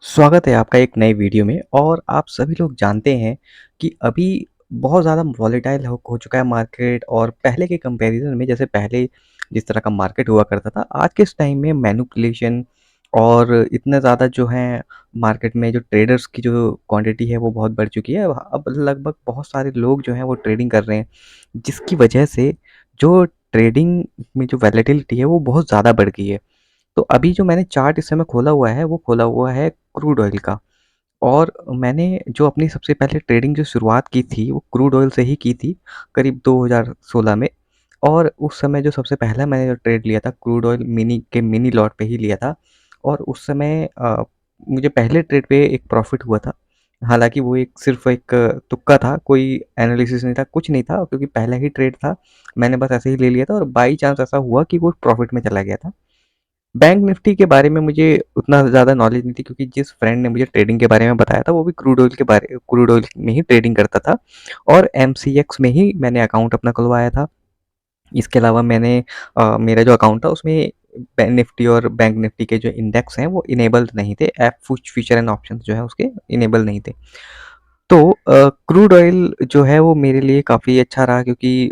स्वागत है आपका एक नए वीडियो में। और आप सभी लोग जानते हैं कि अभी बहुत ज़्यादा वॉलेटाइल हो चुका है मार्केट। और पहले के कंपैरिजन में, जैसे पहले जिस तरह का मार्केट हुआ करता था, आज के इस टाइम में मैनिपुलेशन और इतना ज़्यादा जो है मार्केट में जो ट्रेडर्स की जो क्वांटिटी है वो बहुत बढ़ चुकी है। अब लगभग बहुत सारे लोग जो हैं वो ट्रेडिंग कर रहे हैं, जिसकी वजह से जो ट्रेडिंग में जो वैलेटिलिटी है वो बहुत ज़्यादा बढ़ गई है। तो अभी जो मैंने चार्ट इस समय खोला हुआ है वो खोला हुआ है क्रूड ऑयल का। और मैंने जो अपनी सबसे पहले ट्रेडिंग जो शुरुआत की थी वो क्रूड ऑयल से ही की थी, करीब 2016 में। और उस समय जो सबसे पहला मैंने जो ट्रेड लिया था क्रूड ऑयल मिनी लॉट पे ही लिया था। और उस समय मुझे पहले ट्रेड पे एक प्रॉफिट हुआ था। हालांकि वो एक सिर्फ एक तुक्का था, कोई एनालिसिस नहीं था, कुछ नहीं था, क्योंकि पहला ही ट्रेड था। मैंने बस ऐसे ही ले लिया था और बाई चांस ऐसा हुआ कि वो प्रॉफिट में चला गया था। बैंक निफ्टी के बारे में मुझे उतना ज़्यादा नॉलेज नहीं थी, क्योंकि जिस फ्रेंड ने मुझे ट्रेडिंग के बारे में बताया था वो भी क्रूड ऑयल में ही ट्रेडिंग करता था। और एमसीएक्स में ही मैंने अकाउंट अपना खुलवाया था। इसके अलावा मैंने मेरा जो अकाउंट था उसमें बैंक निफ्टी और बैंक निफ्टी के जो इंडेक्स हैं वो इनेबल्ड नहीं थे। ऐप फ्यूचर एंड ऑप्शंस जो है उसके इनेबल नहीं थे। तो क्रूड ऑयल जो है वो मेरे लिए काफ़ी अच्छा रहा, क्योंकि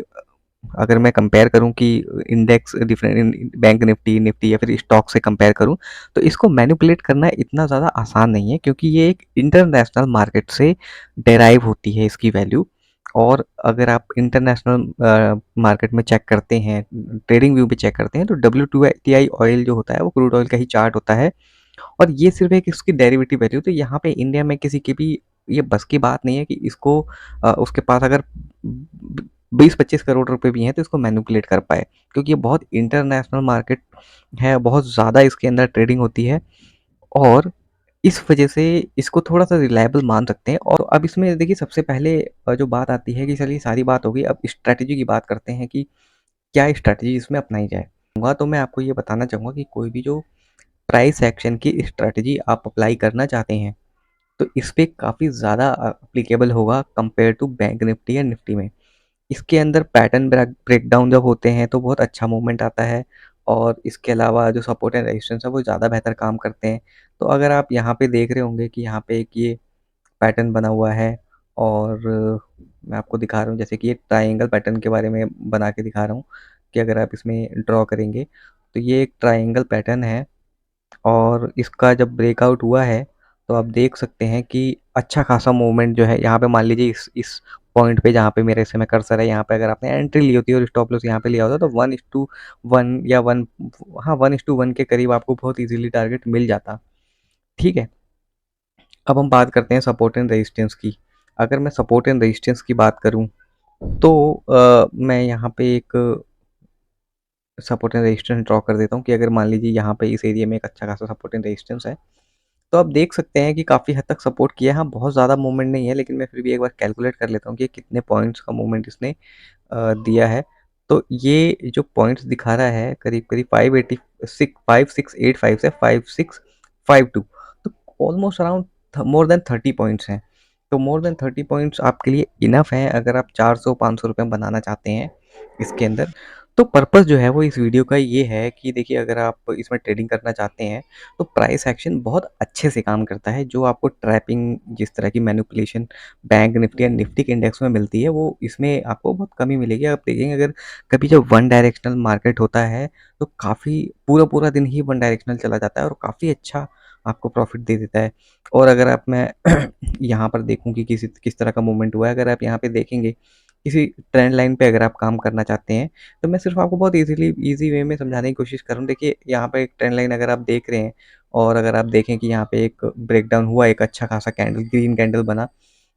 अगर मैं कंपेयर करूं कि index different bank Nifty Nifty या फिर स्टॉक से कंपेयर करूं, तो इसको मैनिपुलेट करना इतना ज़्यादा आसान नहीं है, क्योंकि ये एक इंटरनेशनल मार्केट से डेराइव होती है इसकी वैल्यू। और अगर आप इंटरनेशनल मार्केट में चेक करते हैं, ट्रेडिंग व्यू पे चेक करते हैं, तो WTI ऑयल जो होता है वो क्रूड ऑयल का ही चार्ट होता है। और ये सिर्फ एक इसकी डेरिवेटिव वैल्यू। तो यहाँ पे इंडिया में किसी की भी ये बस की बात नहीं है कि इसको उसके पास अगर 20-25 करोड़ रुपए भी हैं तो इसको मैनिपुलेट कर पाए, क्योंकि ये बहुत इंटरनेशनल मार्केट है, बहुत ज़्यादा इसके अंदर ट्रेडिंग होती है। और इस वजह से इसको थोड़ा सा रिलायबल मान सकते हैं। और अब इसमें देखिए, सबसे पहले जो बात आती है कि चलिए सारी बात हो गई, अब स्ट्रैटेजी की बात करते हैं कि क्या स्ट्रैटेजी इसमें अपनाई जाए। तो मैं आपको ये बताना चाहूँगा कि कोई भी जो प्राइस एक्शन की स्ट्रैटेजी आप अप्लाई करना चाहते हैं, तो इस पे काफ़ी ज़्यादा एप्लीकेबल होगा कंपेयर टू बैंक निफ्टी या निफ्टी में। इसके अंदर पैटर्न ब्रेकडाउन जब होते हैं तो बहुत अच्छा मूवमेंट आता है। और इसके अलावा जो सपोर्ट एंड रेजिस्टेंस है वो ज़्यादा बेहतर काम करते हैं। तो अगर आप यहाँ पे देख रहे होंगे कि यहाँ पे एक ये पैटर्न बना हुआ है। और मैं आपको दिखा रहा हूँ, जैसे कि ये ट्रायंगल पैटर्न के बारे में बना के दिखा रहा हूँ कि अगर आप इसमें ड्रॉ करेंगे तो ये एक ट्रायंगल पैटर्न है। और इसका जब ब्रेकआउट हुआ है तो आप देख सकते हैं कि अच्छा खासा मूवमेंट जो है यहाँ पे, मान लीजिए इस पॉइंट पे जहाँ पे मेरे इस समय कर्सर है, यहाँ पे अगर आपने एंट्री ली होती और स्टॉप लॉस यहाँ पे लिया होता तो 1:1 या 1, हाँ 1:1 के करीब आपको बहुत इजीली टारगेट मिल जाता। ठीक है। अब हम बात करते हैं सपोर्ट एंड रेजिस्टेंस की। अगर मैं सपोर्ट एंड रेजिस्टेंस की बात करूँ तो मैं यहाँ पे एक सपोर्ट एंड रेजिस्टेंस ड्रॉ कर देता हूँ कि अगर मान लीजिए यहाँ पे इस एरिया में एक अच्छा खासा सपोर्ट एंड रेजिस्टेंस है, तो आप देख सकते हैं कि काफ़ी हद तक सपोर्ट किया है। हाँ, बहुत ज़्यादा मूवमेंट नहीं है, लेकिन मैं फिर भी एक बार कैलकुलेट कर लेता हूँ कि कितने पॉइंट्स का मूवमेंट इसने दिया है। तो ये जो पॉइंट्स दिखा रहा है करीब करीब 5685 से 5652, तो almost around more than 30 points हैं। तो मोर देन 30 पॉइंट्स आपके लिए इनफ हैं अगर आप 400-500 रुपये बनाना चाहते हैं इसके अंदर। तो पर्पस जो है वो इस वीडियो का ये है कि देखिए, अगर आप इसमें ट्रेडिंग करना चाहते हैं तो प्राइस एक्शन बहुत अच्छे से काम करता है। जो आपको ट्रैपिंग, जिस तरह की मैनिपुलेशन बैंक निफ्टी या निफ्टी के इंडेक्स में मिलती है, वो इसमें आपको बहुत कमी मिलेगी। आप देखेंगे, अगर कभी जब वन डायरेक्शनल मार्केट होता है तो काफ़ी पूरा पूरा दिन ही वन डायरेक्शनल चला जाता है और काफ़ी अच्छा आपको प्रॉफिट दे देता है। और अगर आप मैं यहाँ पर देखूँ कि किस तरह का मूवमेंट हुआ है, अगर आप यहाँ पे देखेंगे किसी ट्रेंड लाइन पे अगर आप काम करना चाहते हैं, तो मैं सिर्फ आपको बहुत ईजी वे में समझाने की कोशिश कर रहा हूँ। देखिए, यहाँ पे एक ट्रेंड लाइन अगर आप देख रहे हैं और अगर आप देखें कि यहाँ पे एक ब्रेकडाउन हुआ, एक अच्छा खासा कैंडल, ग्रीन कैंडल बना,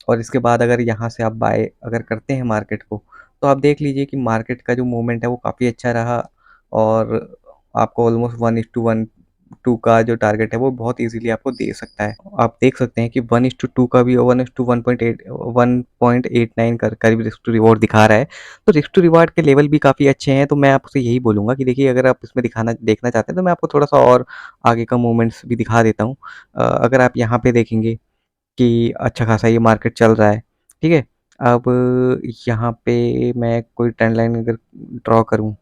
और इसके बाद अगर यहाँ से आप बाय अगर करते हैं मार्केट को, तो आप देख लीजिए कि मार्केट का जो मूवमेंट है वो काफ़ी अच्छा रहा। और आपको ऑलमोस्ट 1:1 का जो टारगेट है वो बहुत इजीली आपको दे सकता है। आप देख सकते हैं कि 1:2 का भी, 1:1.89 कर करीब रिस्क टू रिवॉर्ड दिखा रहा है। तो रिस्क टू रिवॉर्ड के लेवल भी काफ़ी अच्छे हैं। तो मैं आपसे यही बोलूँगा कि देखिए, अगर आप इसमें देखना चाहते हैं तो मैं आपको थोड़ा सा और आगे का मूवमेंट्स भी दिखा देता हूँ। अगर आप यहाँ पे देखेंगे कि अच्छा खासा ये मार्केट चल रहा है, ठीक है। अब यहाँ पे मैं कोई ट्रेंड लाइन अगर ड्रॉ करूँ,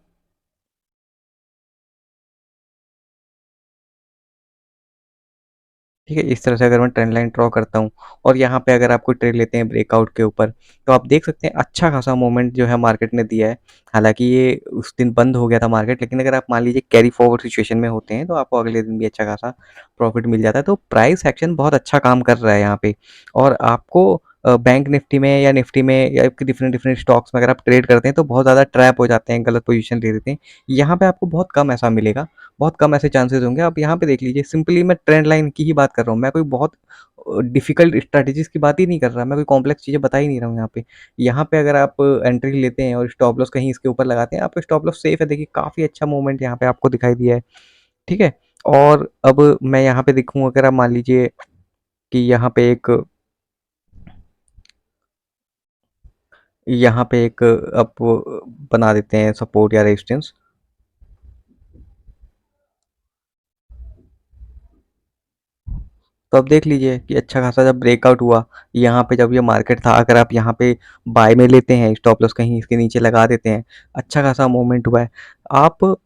ठीक है? इस तरह से अगर मैं ट्रेंड लाइन ड्रॉ करता हूँ और यहाँ पे अगर आप कोई ट्रेड लेते हैं ब्रेकआउट के ऊपर, तो आप देख सकते हैं अच्छा खासा मूवमेंट जो है मार्केट ने दिया है। हालाँकि ये उस दिन बंद हो गया था मार्केट, लेकिन अगर आप मान लीजिए कैरी फॉरवर्ड सिचुएशन में होते हैं, तो आपको अगले दिन भी अच्छा खासा प्रॉफ़िट मिल जाता है। तो प्राइस एक्शन बहुत अच्छा काम कर रहा है यहाँ पे, और आपको बैंक निफ्टी में या निफ्टी में या डिफरेंट डिफरेंट स्टॉक्स में अगर आप ट्रेड करते हैं, तो बहुत ज़्यादा ट्रैप हो जाते हैं, गलत पोज़ीशन ले लेते हैं। यहाँ पे आपको बहुत कम ऐसा मिलेगा, बहुत कम ऐसे चांसेस होंगे। आप यहाँ पे देख लीजिए, सिंपली मैं ट्रेंड लाइन की ही बात कर रहा हूँ, मैं कोई बहुत डिफ़िकल्ट स्ट्रैटेजीज़ की बात ही नहीं कर रहा, मैं कोई कॉम्प्लेक्स चीज़ें बता ही नहीं रहा हूँ यहाँ पे। यहाँ पे अगर आप एंट्री लेते हैं और स्टॉप लॉस कहीं इसके ऊपर लगाते हैं, आपका स्टॉप लॉस सेफ है। देखिए काफ़ी अच्छा मूवमेंट यहाँ पे आपको दिखाई दिया है, ठीक है? और अब मैं यहाँ पे देखूँ, अगर आप मान लीजिए कि यहाँ पे एक आप बना देते हैं सपोर्ट या रेजिस्टेंस। तो अब देख लीजिए कि अच्छा खासा जब ब्रेकआउट हुआ, यहाँ पे जब ये मार्केट था, अगर आप यहाँ पे बाय में लेते हैं, स्टॉप लॉस कहीं इसके नीचे लगा देते हैं, अच्छा खासा मूवमेंट हुआ है। आप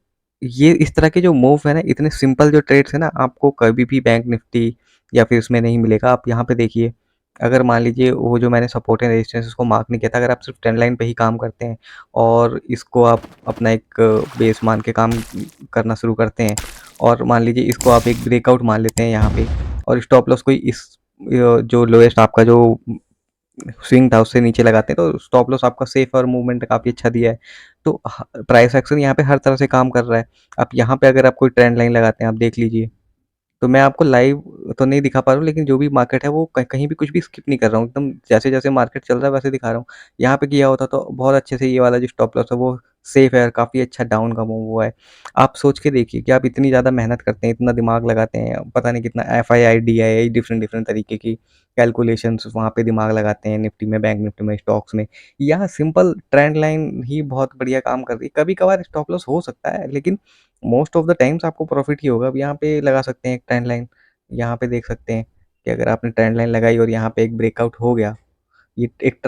ये इस तरह के जो मूव है ना, इतने सिंपल जो ट्रेड्स है ना, आपको कभी भी बैंक निफ्टी या फिर उसमें नहीं मिलेगा। आप यहाँ पे देखिए, अगर मान लीजिए वो जो मैंने सपोर्ट एंड रेजिस्टेंस उसको मार्क नहीं किया था, अगर आप सिर्फ ट्रेंड लाइन पे ही काम करते हैं और इसको आप अपना एक बेस मान के काम करना शुरू करते हैं, और मान लीजिए इसको आप एक ब्रेकआउट मान लेते हैं यहाँ पे, और स्टॉप लॉस कोई इस जो लोएस्ट आपका जो स्विंग था उससे नीचे लगाते हैं, तो स्टॉप लॉस आपका सेफ और मूवमेंट काफ़ी अच्छा दिया है। तो प्राइस एक्शन यहाँ पे हर तरह से काम कर रहा है। आप यहाँ पे अगर आप कोई ट्रेंड लाइन लगाते हैं, आप देख लीजिए, तो मैं आपको लाइव तो नहीं दिखा पा रहा हूँ, लेकिन जो भी मार्केट है वो कहीं भी कुछ भी स्किप नहीं कर रहा हूँ, एकदम जैसे जैसे मार्केट चल रहा है वैसे दिखा रहा हूँ। यहाँ पे किया होता तो बहुत अच्छे से ये वाला जो स्टॉप लॉस है वो सेफ है, और काफ़ी अच्छा डाउन का मूव हुआ है। आप सोच के देखिए कि आप इतनी ज़्यादा मेहनत करते हैं, इतना दिमाग लगाते हैं, पता नहीं कितना F I I D I I different different तरीके की कैलकुलेशंस वहाँ पे दिमाग लगाते हैं, निफ्टी में, बैंक निफ्टी में, स्टॉक्स में। यहाँ सिंपल ट्रेंड लाइन ही बहुत बढ़िया काम कर रही है। कभी कभार स्टॉप लॉस हो सकता है, लेकिन मोस्ट ऑफ द टाइम्स आपको प्रॉफिट ही होगा। अब यहाँ पे लगा सकते हैं एक ट्रेंड लाइन, यहाँ पे देख सकते हैं कि अगर आपने ट्रेंड लाइन लगाई और यहाँ पे एक ब्रेकआउट हो गया, ये एक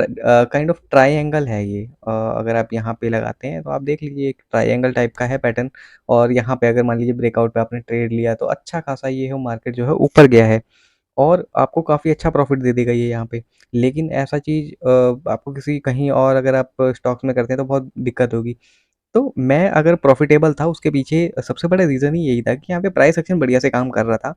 काइंड ऑफ ट्रायंगल है ये। अगर आप यहाँ पे लगाते हैं तो आप देख लीजिए एक ट्रायंगल टाइप का है पैटर्न, और यहाँ पे अगर मान लीजिए ब्रेकआउट पे आपने ट्रेड लिया, तो अच्छा खासा ये है मार्केट जो है ऊपर गया है, और आपको काफ़ी अच्छा प्रॉफिट दे देगा ये यहाँ पे। लेकिन ऐसा चीज़ आपको किसी कहीं और अगर आप स्टॉक्स में करते हैं तो बहुत दिक्कत होगी। तो मैं अगर प्रॉफिटेबल था, उसके पीछे सबसे बड़ा रीज़न ही यही था कि यहाँ पे प्राइस एक्शन बढ़िया से काम कर रहा था।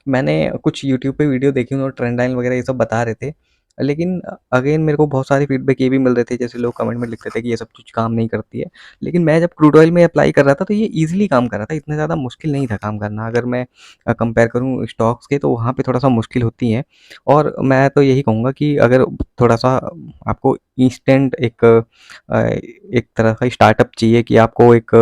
मैंने कुछ यूट्यूब पे वीडियो देखी, उन्होंने ट्रेंड लाइन वगैरह ये सब बता रहे थे। लेकिन अगेन मेरे को बहुत सारे फीडबैक ये भी मिल रहे थे, जैसे लोग कमेंट में लिखते थे कि ये सब चीज़ काम नहीं करती है। लेकिन मैं जब क्रूड ऑयल में अप्लाई कर रहा था, तो ये ईज़िली काम कर रहा था, इतना ज़्यादा मुश्किल नहीं था काम करना। अगर मैं कंपेयर करूँ स्टॉक्स के, तो वहाँ पे थोड़ा-सा मुश्किल होती है। और मैं तो यही कहूँगा कि अगर थोड़ा-सा आपको इंस्टेंट एक तरह का स्टार्टअप चाहिए, कि आपको एक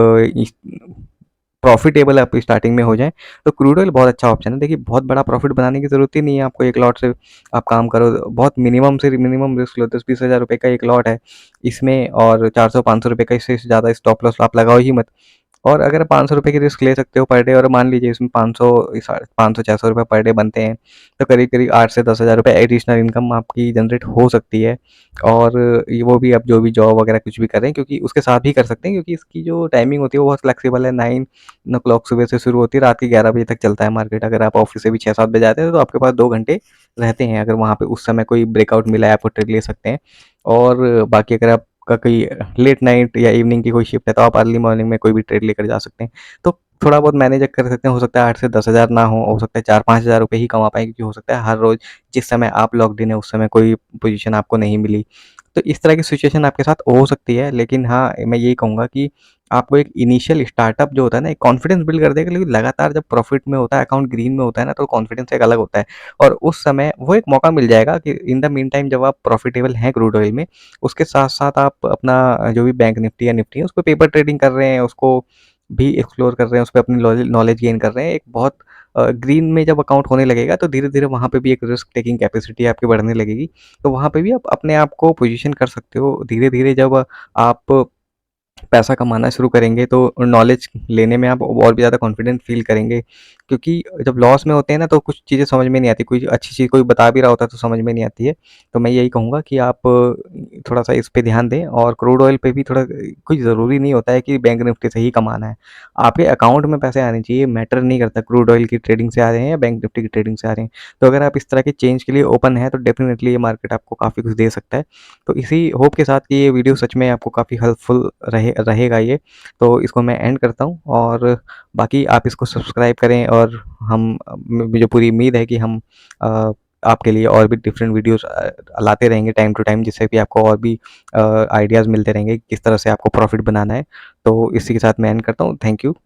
प्रॉफिटेबल आप स्टार्टिंग में हो जाएँ, तो क्रूड ऑयल बहुत अच्छा ऑप्शन है। देखिए बहुत बड़ा प्रॉफिट बनाने की ज़रूरत ही नहीं है आपको, एक लॉट से आप काम करो, बहुत मिनिमम से मिनिमम रिस्क लो, 10-20 हज़ार रुपए का एक लॉट है इसमें, और 400-500 रुपए का, इससे ज़्यादा स्टॉप लॉस आप लगाओ ही मत। और अगर ₹500 की रिस्क ले सकते हो पर डे, और मान लीजिए इसमें 500 साढ़े 500-600 रुपए पर डे बनते हैं, तो करीब-करीब 8 से 10 हज़ार रुपए एडिशनल इनकम आपकी जनरेट हो सकती है। और ये वो भी आप जो भी जॉब वगैरह कुछ भी कर रहे हैं, क्योंकि उसके साथ भी कर सकते हैं, क्योंकि इसकी जो टाइमिंग होती है वो बहुत फ्लेक्सिबल है। 9 o'clock सुबह से शुरू होती है, रात के 11 बजे तक चलता है मार्केट। अगर आप ऑफिस से भी 6-7 बजे आते हैं, तो आपके पास 2 घंटे रहते हैं। अगर वहाँ पे उस समय कोई ब्रेकआउट मिला है, आप वो ट्रेड ले सकते हैं। और बाकी अगर आपका कोई लेट नाइट या इवनिंग की कोई शिफ्ट है, तो आप अर्ली मॉर्निंग में कोई भी ट्रेड लेकर जा सकते हैं। तो थोड़ा बहुत मैनेज कर सकते हैं, हो सकता है 8 से 10 हज़ार ना हो सकता है 4-5 हज़ार रुपए ही कमा पाएँ, क्योंकि हो सकता है हर रोज़ जिस समय आप लॉग्ड इन है उस समय कोई पोजीशन आपको नहीं मिली। तो इस तरह की सिचुएशन आपके साथ हो सकती है, लेकिन हाँ, मैं यही कहूँगा कि आपको एक इनिशियल स्टार्टअप जो होता है ना, एक कॉन्फिडेंस बिल्ड कर देगा। लेकिन लगातार जब प्रॉफिट में होता है, अकाउंट ग्रीन में होता है ना, तो कॉन्फिडेंस एक अलग होता है, और उस समय वो एक मौका मिल जाएगा कि इन द मीन टाइम जब आप प्रॉफिटेबल हैं क्रूड ऑयल में, उसके साथ-साथ आप अपना जो भी बैंक निफ्टी या निफ्टी है, उसपे पेपर ट्रेडिंग कर रहे हैं, उसको भी एक्सप्लोर कर रहे हैं, उसपे अपनी नॉलेज गेन कर रहे हैं। एक बहुत ग्रीन में जब अकाउंट होने लगेगा, तो धीरे-धीरे वहाँ पे भी एक रिस्क टेकिंग कैपेसिटी आपकी बढ़ने लगेगी। तो वहाँ पे भी आप अपने आप को पोज़ीशन कर सकते हो। धीरे-धीरे जब आप पैसा कमाना शुरू करेंगे, तो नॉलेज लेने में आप और भी ज़्यादा कॉन्फिडेंट फ़ील करेंगे। क्योंकि जब लॉस में होते हैं ना तो कुछ चीज़ें समझ में नहीं आती, कोई अच्छी चीज़ कोई बता भी रहा होता है तो समझ में नहीं आती है। तो मैं यही कहूँगा कि आप थोड़ा-सा इस पे ध्यान दें, और क्रूड ऑयल पे भी थोड़ा, कोई ज़रूरी नहीं होता है कि बैंक निफ्टी से ही कमाना है। आपके अकाउंट में पैसे आने चाहिए, मैटर नहीं करता क्रूड ऑयल की ट्रेडिंग से आ रहे हैं या बैंक निफ्टी की ट्रेडिंग से आ रहे हैं। तो अगर आप इस तरह के चेंज के लिए ओपन हैं तो डेफ़िनेटली ये मार्केट आपको काफ़ी कुछ दे सकता है। तो इसी होप के साथ कि ये वीडियो सच में आपको काफ़ी हेल्पफुल रहेगा ये, तो इसको मैं एंड करता हूँ, और बाकी आप इसको सब्सक्राइब करें, और मुझे पूरी उम्मीद है कि हम अ, आपके लिए और भी डिफरेंट वीडियोस लाते रहेंगे टाइम टू टाइम, जिससे कि आपको और भी आइडियाज़ मिलते रहेंगे कि किस तरह से आपको प्रॉफिट बनाना है। तो इसी के साथ मैं एंड करता हूँ। Thank you.